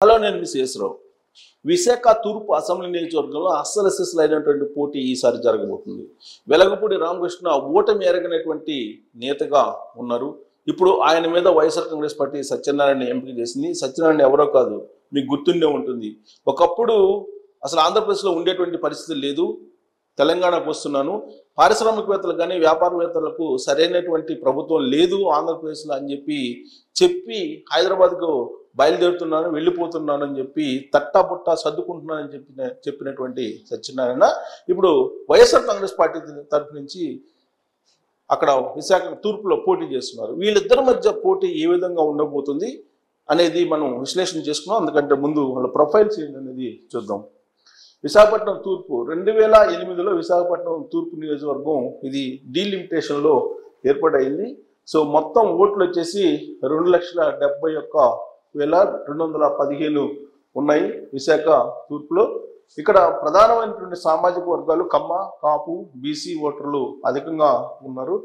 Hello, నేను మీ శేషరావు. విశాఖ తూర్పు assembly నియోజకవర్గంలో అస్సలైనటువంటి పోటీ ఈసారి జరగబోతుంది. వెలగపూడి రామకృష్ణ ఓటమి ఎరగనటువంటి నేతగా ఉన్నారు. ఇప్పుడు ఆయన మీద వైఎస్ఆర్ కాంగ్రెస్ పార్టీ సత్యనారాయణ ఎంపిక చేసింది. సత్యనారాయణ ఎవరో కాదు, మీకు గుర్తుండే ఉంటుంది. ఒకప్పుడు అసలు ఆంధ్రప్రదేశ్లో ఉండేటువంటి పరిస్థితి లేదు, తెలంగాణకు వస్తున్నాను, పారిశ్రామికవేత్తలకు కానీ వ్యాపారవేత్తలకు సరైనటువంటి ప్రభుత్వం లేదు ఆంధ్రప్రదేశ్లో అని చెప్పి హైదరాబాద్కు బయలుదేరుతున్నాను, వెళ్ళిపోతున్నాను అని చెప్పి తట్టాబుట్టా సర్దుకుంటున్నానని చెప్పినటువంటి సత్యనారాయణ ఇప్పుడు వైఎస్ఆర్ కాంగ్రెస్ పార్టీ తరఫు నుంచి అక్కడ విశాఖ తూర్పులో పోటీ చేస్తున్నారు. వీళ్ళిద్దరి మధ్య పోటీ ఏ విధంగా ఉండబోతుంది అనేది మనం విశ్లేషణ చేసుకున్నాం. అందుకంటే ముందు వాళ్ళ ప్రొఫైల్స్ ఏంటనేది చూద్దాం. విశాఖపట్నం తూర్పు 2008లో విశాఖపట్నం తూర్పు నియోజకవర్గం ఇది డీలిమిటేషన్లో ఏర్పాటైంది. సో మొత్తం ఓట్లు వచ్చేసి 2,71,215 ఉన్నాయి విశాఖ తూర్పులో. ఇక్కడ ప్రధానమైనటువంటి సామాజిక వర్గాలు కమ్మ, కాపు, బీసీ ఓటర్లు అధికంగా ఉన్నారు.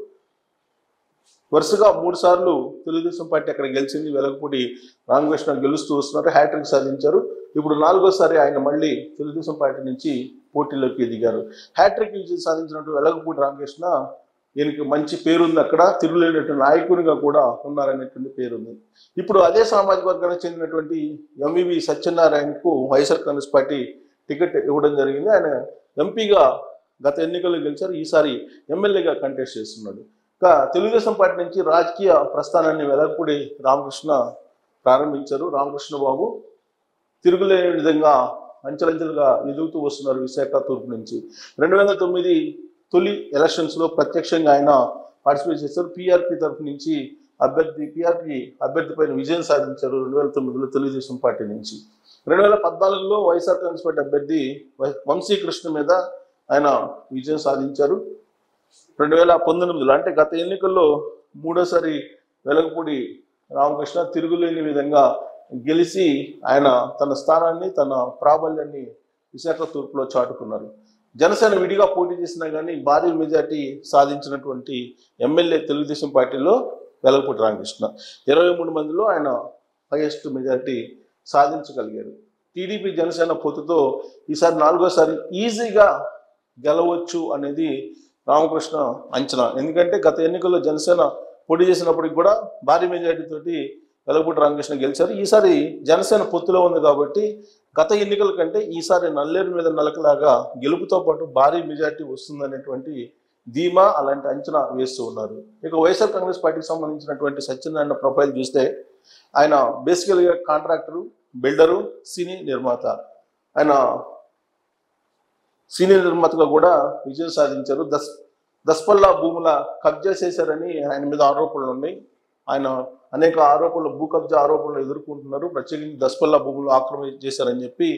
వరుసగా 3 సార్లు తెలుగుదేశం పార్టీ అక్కడ గెలిచింది. వెలగపూడి రామకృష్ణ గెలుస్తూ వస్తున్నారు, హ్యాట్రిక్ సాధించారు. ఇప్పుడు 4వసారి ఆయన మళ్ళీ తెలుగుదేశం పార్టీ నుంచి పోటీలోకి దిగారు. హ్యాట్రిక్ విజయం సాధించినటువంటి వెలగపూడి రామకృష్ణ ఈయనకి మంచి పేరుంది, అక్కడ తిరుగులేనటువంటి నాయకునిగా కూడా ఉన్నారనేటువంటి పేరుంది. ఇప్పుడు అదే సామాజిక వర్గానికి చెందినటువంటి ఎంవివి సత్యనారాయణకు వైఎస్ఆర్ కాంగ్రెస్ పార్టీ టికెట్ ఇవ్వడం జరిగింది. ఆయన ఎంపీగా గత ఎన్నికల్లో గెలిచారు, ఈసారి ఎమ్మెల్యేగా కంటెస్ట్ చేస్తున్నాడు. తెలుగుదేశం పార్టీ నుంచి రాజకీయ ప్రస్థానాన్ని వెలగపూడి రామకృష్ణ ప్రారంభించారు. రామకృష్ణ బాబు తిరుగులేని విధంగా అంచెలంచెలుగా ఎదుగుతూ వస్తున్నారు విశాఖ తూర్పు నుంచి. 2009 తొలి ఎలక్షన్స్లో ప్రత్యక్షంగా ఆయన పార్టిసిపేట్ చేశారు. పీఆర్పీ తరఫు నుంచి పీఆర్పీ అభ్యర్థి పైన విజయం సాధించారు 2009లో తెలుగుదేశం పార్టీ నుంచి. 2014లో వైఎస్ఆర్ కాంగ్రెస్ పార్టీ అభ్యర్థి వంశీకృష్ణ మీద ఆయన విజయం సాధించారు. 2019లో అంటే గత ఎన్నికల్లో 3వసారి వెలగపూడి రామకృష్ణ తిరుగులేని విధంగా గెలిచి ఆయన తన స్థానాన్ని, తన ప్రాబల్యాన్ని విశాఖ తూర్పులో చాటుకున్నారు. జనసేన విడిగా పోటీ చేసినా కానీ భారీ మెజార్టీ సాధించినటువంటి ఎమ్మెల్యే తెలుగుదేశం పార్టీలో వెలగపూడి రామకృష్ణ. 23 మందిలో ఆయన హైయెస్ట్ మెజార్టీ సాధించగలిగారు. టీడీపీ జనసేన పొత్తుతో ఈసారి 4వసారి ఈజీగా గెలవచ్చు అనేది రామకృష్ణ అంచనా. ఎందుకంటే గత ఎన్నికల్లో జనసేన పోటీ చేసినప్పటికి కూడా భారీ మెజార్టీ తోటి వెలగపూడి రామకృష్ణ గెలిచారు. ఈసారి జనసేన పొత్తులో ఉంది కాబట్టి గత ఎన్నికల కంటే ఈసారి నల్లేరు మీద నలకలాగా గెలుపుతో పాటు భారీ మెజార్టీ వస్తుందనేటువంటి ధీమా, అలాంటి అంచనా వేస్తూ ఉన్నారు. ఇక వైఎస్ఆర్ కాంగ్రెస్ పార్టీకి సంబంధించినటువంటి సత్యనారాయణ ప్రొఫైల్ చూస్తే ఆయన బేసికల్గా కాంట్రాక్టరు, బిల్డరు, సినీ నిర్మాత. ఆయన సినీ నిర్మాతగా కూడా విజయం సాధించారు. దస్పల్లా భూముల కబ్జా చేశారని ఆయన మీద ఆరోపణలు ఉన్నాయి. ఆయన అనేక ఆరోపణలు, భూ కబ్జా ఆరోపణలు ఎదుర్కొంటున్నారు. ప్రత్యేకించి దస్పల్లా భూములు ఆక్రమణ చేశారని చెప్పి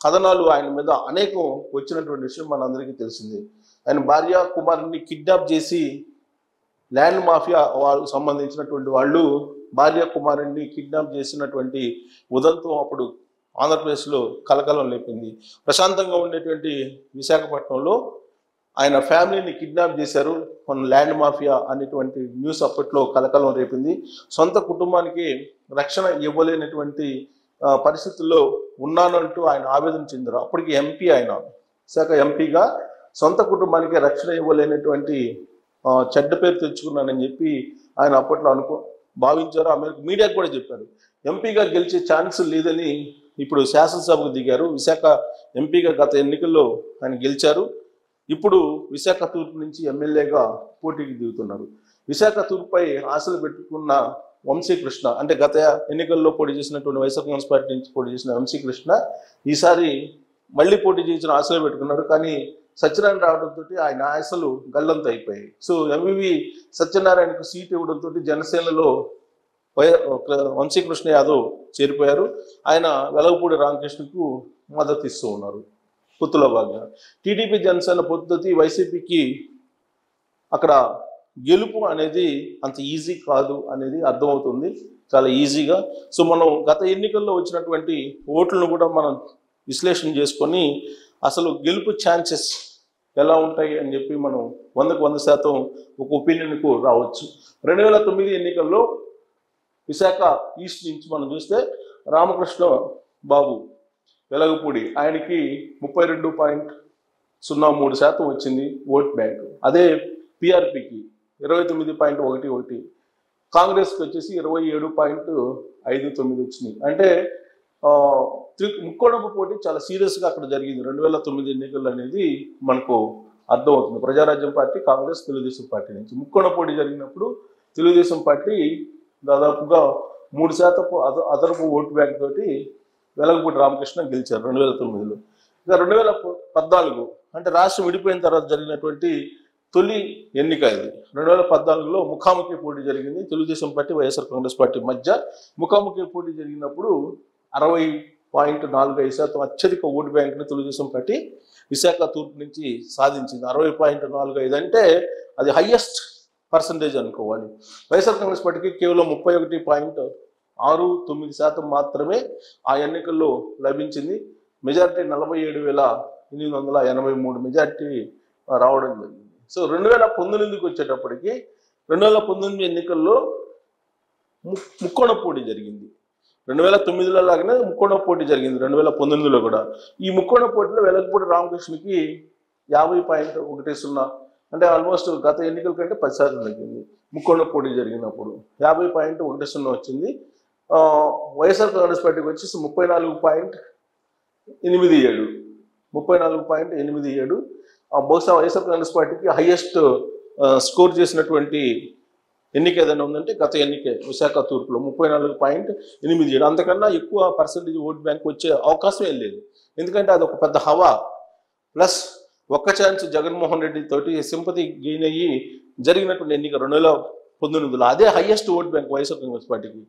కథనాలు ఆయన మీద అనేకం వచ్చినటువంటి విషయం మనందరికీ తెలిసింది. ఆయన భార్య కుమారుని కిడ్నాప్ చేసి ల్యాండ్ మాఫియా వాళ్ళకు సంబంధించినటువంటి వాళ్ళు భార్య కుమారుని కిడ్నాప్ చేసినటువంటి ఉదంతం అప్పుడు ఆంధ్రప్రదేశ్లో కలకలం లేపింది. ప్రశాంతంగా ఉండేటువంటి విశాఖపట్నంలో ఆయన ఫ్యామిలీని కిడ్నాప్ చేశారు, మన ల్యాండ్ మాఫియా అనేటువంటి న్యూస్ అప్పట్లో కలకలం రేపింది. సొంత కుటుంబానికి రక్షణ ఇవ్వలేనటువంటి పరిస్థితుల్లో ఉన్నానంటూ ఆయన ఆవేదన చెందారు. అప్పటికి ఎంపీ, ఆయన విశాఖ ఎంపీగా సొంత కుటుంబానికి రక్షణ ఇవ్వలేనటువంటి చెడ్డ పేరు తెచ్చుకున్నానని చెప్పి ఆయన అప్పట్లో భావించారు. ఆమెకు మీడియాకు కూడా చెప్పారు. ఎంపీగా గెలిచే ఛాన్స్ లేదని ఇప్పుడు శాసనసభకు దిగారు. విశాఖ ఎంపీగా గత ఎన్నికల్లో ఆయన గెలిచారు. ఇప్పుడు విశాఖ తూర్పు నుంచి ఎమ్మెల్యేగా పోటీకి దిగుతున్నారు. విశాఖ తూర్పుపై ఆశలు పెట్టుకున్న వంశీకృష్ణ, అంటే గత ఎన్నికల్లో పోటీ చేసినటువంటి వైఎస్ఆర్ కాంగ్రెస్ పార్టీ నుంచి పోటీ చేసిన వంశీకృష్ణ ఈసారి మళ్ళీ పోటీ చేసిన ఆశలు పెట్టుకున్నారు. కానీ సత్యనారాయణ రావడంతో ఆయన ఆశలు గల్లంత అయిపోయాయి. సో ఎంవివి సత్యనారాయణకు సీట్ ఇవ్వడంతో జనసేనలో వంశీకృష్ణ యాదవ్ చేరిపోయారు. ఆయన వెలగపూడి రామకృష్ణకు మద్దతు ఇస్తూ ఉన్నారు పొత్తులో భాగంగా. టీడీపీ జనసేన పొత్తుతో వైసీపీకి అక్కడ గెలుపు అనేది అంత ఈజీ కాదు అనేది అర్థమవుతుంది చాలా ఈజీగా. సో మనం గత ఎన్నికల్లో వచ్చినటువంటి ఓట్లను కూడా మనం విశ్లేషణ చేసుకొని అసలు గెలుపు ఛాన్సెస్ ఎలా ఉంటాయి అని చెప్పి మనం 100% ఒక ఒపీనియన్కు రావచ్చు. 2009 ఎన్నికల్లో విశాఖ ఈస్ట్ నుంచి మనం చూస్తే రామకృష్ణ బాబు వెలగపూడి ఆయనకి 32.03% వచ్చింది ఓట్ బ్యాంక్. అదే పిఆర్పికి 29.11, కాంగ్రెస్కి వచ్చేసి 27.59 వచ్చినాయి. అంటే ముక్కోణపు పోటీ చాలా సీరియస్గా అక్కడ జరిగింది 2009 ఎన్నికలు అనేది మనకు అర్థమవుతుంది. ప్రజారాజ్యం పార్టీ, కాంగ్రెస్, తెలుగుదేశం పార్టీ నుంచి ముక్కోణ పోటీ జరిగినప్పుడు తెలుగుదేశం పార్టీ దాదాపుగా 3% అదనపు ఓటు బ్యాంక్ తోటి వెలగపూడి రామకృష్ణ గెలిచారు 2009లో. ఇక 2014 అంటే రాష్ట్రం విడిపోయిన తర్వాత జరిగినటువంటి తొలి ఎన్నిక ఇది. 2014లో ముఖాముఖి పోటీ జరిగింది తెలుగుదేశం పార్టీ, వైఎస్ఆర్ కాంగ్రెస్ పార్టీ మధ్య. ముఖాముఖి పోటీ జరిగినప్పుడు 60.45% అత్యధిక ఓటు బ్యాంకుని తెలుగుదేశం పార్టీ విశాఖ తూర్పు నుంచి సాధించింది. 60.45 అంటే అది హైయెస్ట్ పర్సంటేజ్ అనుకోవాలి. వైఎస్ఆర్ కాంగ్రెస్ పార్టీకి కేవలం 31.69% మాత్రమే ఆ ఎన్నికల్లో లభించింది. మెజారిటీ 47,883 మెజారిటీ రావడం జరిగింది. సో 2019కి వచ్చేటప్పటికి 2019 ఎన్నికల్లో ముక్కోణ పోటీ జరిగింది. 2009లో లాగానే ముక్కోణ పోటీ జరిగింది 2019లో కూడా. ఈ ముక్కోణ పోటీలో వెలగపూడి రామకృష్ణకి 50.10 అంటే ఆల్మోస్ట్ గత ఎన్నికల కంటే 10% తగ్గింది. ముక్కోణ పోటీ జరిగినప్పుడు 50.10 వచ్చింది. వైఎస్ఆర్ కాంగ్రెస్ పార్టీకి వచ్చేసి 34.87. బహుశా వైఎస్ఆర్ కాంగ్రెస్ పార్టీకి హైయెస్ట్ స్కోర్ చేసినటువంటి ఎన్నిక ఏదైనా ఉందంటే గత ఎన్నికే విశాఖ తూర్పులో 34.87. అంతకన్నా ఎక్కువ పర్సెంటేజ్ ఓట్ బ్యాంక్ వచ్చే అవకాశమే లేదు. ఎందుకంటే అది ఒక పెద్ద హవా, ప్లస్ ఒక్క ఛాన్స్ జగన్మోహన్ రెడ్డి తోటి సింపతి గెయిన్ అయ్యి జరిగినటువంటి ఎన్నిక 2019లో. అదే highest vote bank YSR Congress పార్టీకి.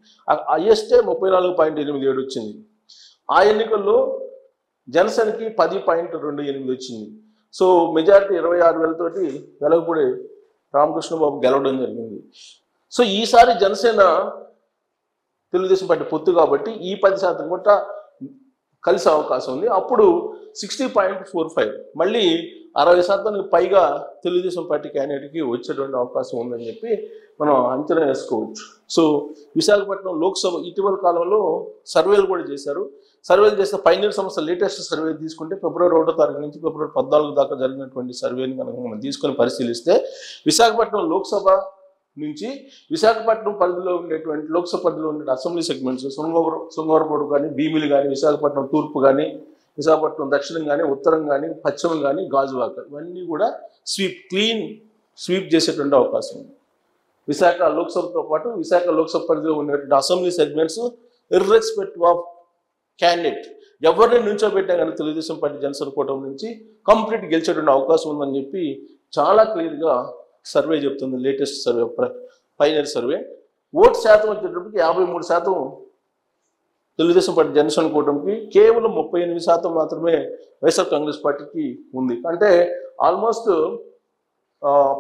హైయెస్టే 34.87 వచ్చింది. ఆ ఎన్నికల్లో జనసేనకి 10.28 వచ్చింది. సో మెజారిటీ 26,000 తోటి వెలగపూడి రామకృష్ణ బాబు గెలవడం జరిగింది. సో ఈసారి జనసేన తెలుగుదేశం పార్టీ పొత్తు కాబట్టి ఈ 10% కూడా కలిసే అవకాశం ఉంది. అప్పుడు 60.45 మళ్ళీ 60% పైగా తెలుగుదేశం పార్టీ క్యాండిడేట్కి వచ్చేటువంటి అవకాశం ఉందని చెప్పి మనం అంచనా వేసుకోవచ్చు. సో విశాఖపట్నం లోక్సభ ఇటీవల కాలంలో సర్వేలు కూడా చేశారు. సర్వేలు చేస్తే పైనీర్ సంస్థ లేటెస్ట్ సర్వే తీసుకుంటే ఫిబ్రవరి 1వ తారీఖు నుంచి ఫిబ్రవరి 14 దాకా జరిగినటువంటి సర్వేని కనుక మనం తీసుకొని పరిశీలిస్తే విశాఖపట్నం లోక్సభ నుంచి విశాఖపట్నం పరిధిలో ఉండేటువంటి లోక్సభ పరిధిలో ఉండే అసెంబ్లీ సెగ్మెంట్స్ శృంగవరపోడు కానీ, భీమిలి కానీ, విశాఖపట్నం తూర్పు కానీ, విశాఖపట్నం దక్షిణం కానీ, ఉత్తరం కానీ, పశ్చిమం కానీ, గాజువాక ఇవన్నీ కూడా క్లీన్ స్వీప్ చేసేటువంటి అవకాశం ఉంది. విశాఖ లోక్సభతో పాటు విశాఖ లోక్సభ పరిధిలో ఉండేటువంటి assembly segments irrespective of candidate ఎవరిని నుంచోబెట్టా కానీ తెలుగుదేశం పార్టీ జనసేన కూటమి నుంచి కంప్లీట్ గెలిచేటువంటి అవకాశం ఉందని చెప్పి చాలా క్లియర్గా సర్వే చెప్తుంది. Latest survey, పైనర్ survey. ఓటు శాతం వచ్చేటప్పటికి 53% తెలుగుదేశం పార్టీ జనసేన కూటమికి, కేవలం 38% మాత్రమే వైఎస్ఆర్ కాంగ్రెస్ పార్టీకి ఉంది. అంటే ఆల్మోస్ట్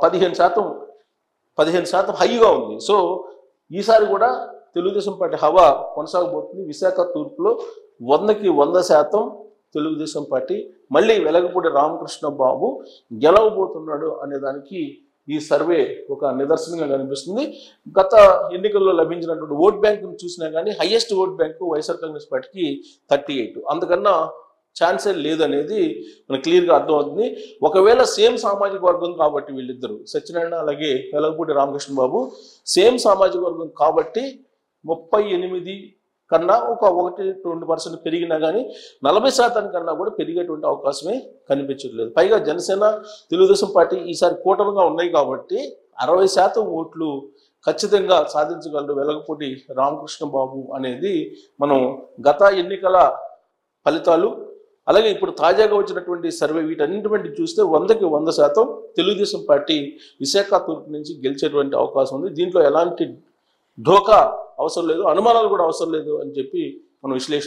15% హైగా ఉంది. సో ఈసారి కూడా తెలుగుదేశం పార్టీ హవా కొనసాగబోతుంది. విశాఖ తూర్పులో 100కి 100% తెలుగుదేశం పార్టీ మళ్ళీ వెలగపూడి రామకృష్ణ బాబు గెలవబోతున్నాడు అనే దానికి ఈ సర్వే ఒక నిదర్శనంగా కనిపిస్తుంది. గత ఎన్నికల్లో లభించినటువంటి ఓట్ బ్యాంకును చూసినా కానీ highest vote bank YSR Congress పార్టీకి 38. అంతకన్నా ఛాన్సే లేదనేది మనకు క్లియర్గా అర్థమవుతుంది. ఒకవేళ సేమ్ సామాజిక వర్గం కాబట్టి వీళ్ళిద్దరు సత్యనారాయణ అలాగే వెలగపూడి రామకృష్ణ బాబు సేమ్ సామాజిక వర్గం కాబట్టి 38 కన్నా ఒక 1-2% పెరిగినా కానీ 40% కన్నా కూడా పెరిగేటువంటి అవకాశమే కనిపించట్లేదు. పైగా జనసేన తెలుగుదేశం పార్టీ ఈసారి కూటమిగా ఉన్నాయి కాబట్టి 60% ఓట్లు ఖచ్చితంగా సాధించగలరు వెలగపూడి రామకృష్ణ బాబు అనేది మనం గత ఎన్నికల ఫలితాలు అలాగే ఇప్పుడు తాజాగా వచ్చినటువంటి సర్వే వీటన్నిటి చూస్తే 100కి 100% తెలుగుదేశం పార్టీ విశాఖ తూర్పు నుంచి గెలిచేటువంటి అవకాశం ఉంది. దీంట్లో ఎలాంటి ఢోకా అవసరం లేదు, అనుమానాలు కూడా అవసరం లేదు అని చెప్పి మనం విశ్లేషణ